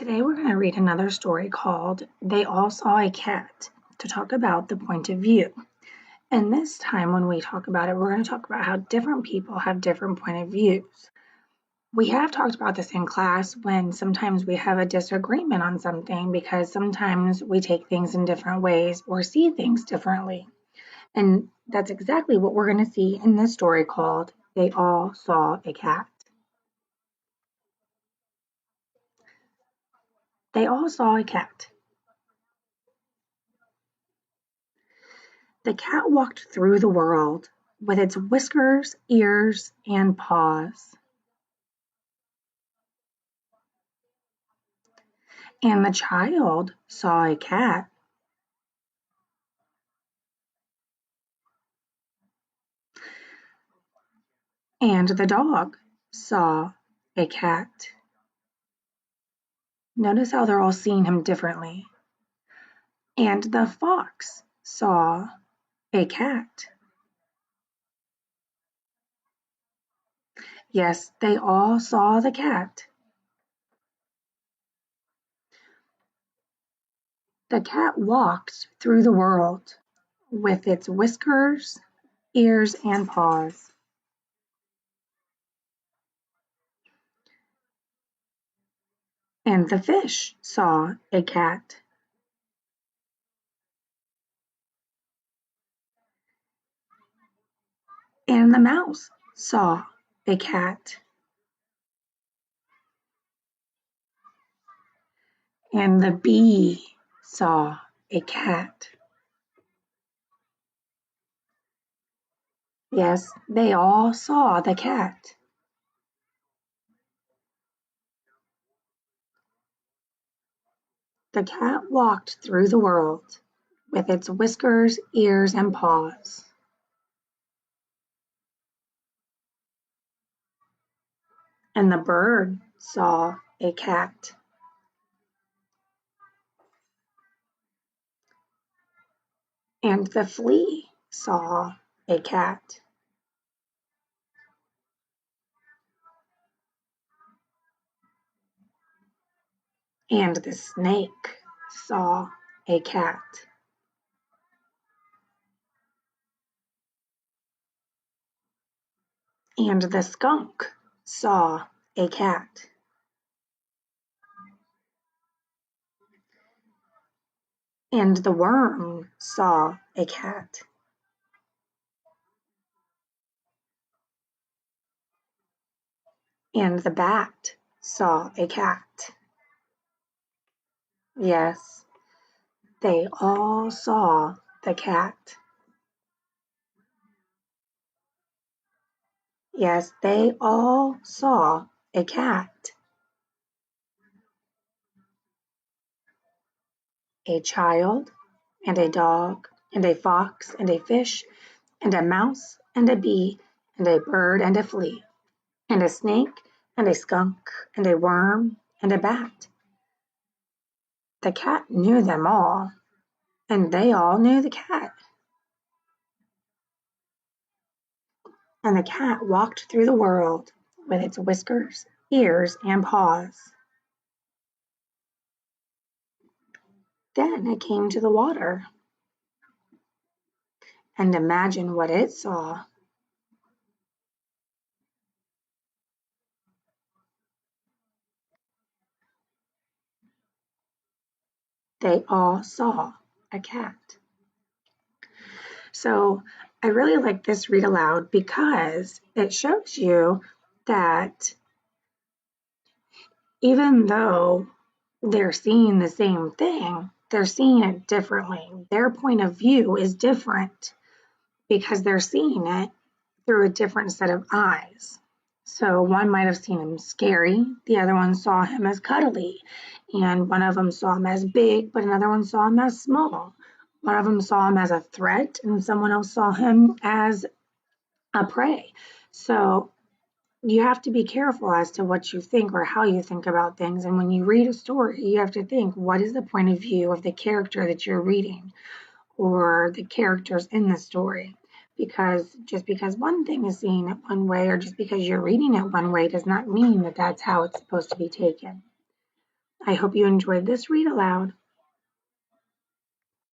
Today we're going to read another story called They All Saw a Cat to talk about the point of view. And this time when we talk about it, we're going to talk about how different people have different point of views. We have talked about this in class when sometimes we have a disagreement on something because sometimes we take things in different ways or see things differently. And that's exactly what we're going to see in this story called They All Saw a Cat. They all saw a cat. The cat walked through the world with its whiskers, ears, and paws. And the child saw a cat. And the dog saw a cat. Notice how they're all seeing him differently. And the fox saw a cat. Yes, they all saw the cat. The cat walked through the world with its whiskers, ears, and paws. And the fish saw a cat. And the mouse saw a cat. And the bee saw a cat. Yes, they all saw the cat. The cat walked through the world with its whiskers, ears, and paws. And the bird saw a cat. And the flea saw a cat. And the snake saw a cat. And the skunk saw a cat. And the worm saw a cat. And the bat saw a cat. Yes, they all saw the cat. Yes, they all saw a cat. A child, and a dog, and a fox, and a fish, and a mouse, and a bee, and a bird, and a flea, and a snake, and a skunk, and a worm, and a bat. The cat knew them all, and they all knew the cat. And the cat walked through the world with its whiskers, ears, and paws. Then it came to the water. And imagine what it saw. They all saw a cat. So I really like this read aloud because it shows you that even though they're seeing the same thing, they're seeing it differently. Their point of view is different because they're seeing it through a different set of eyes. So one might have seen him scary, the other one saw him as cuddly, and one of them saw him as big, but another one saw him as small. One of them saw him as a threat, and someone else saw him as a prey. So you have to be careful as to what you think or how you think about things. And when you read a story, you have to think, what is the point of view of the character that you're reading or the characters in the story? Because just because one thing is seen it one way or just because you're reading it one way does not mean that that's how it's supposed to be taken. I hope you enjoyed this read aloud.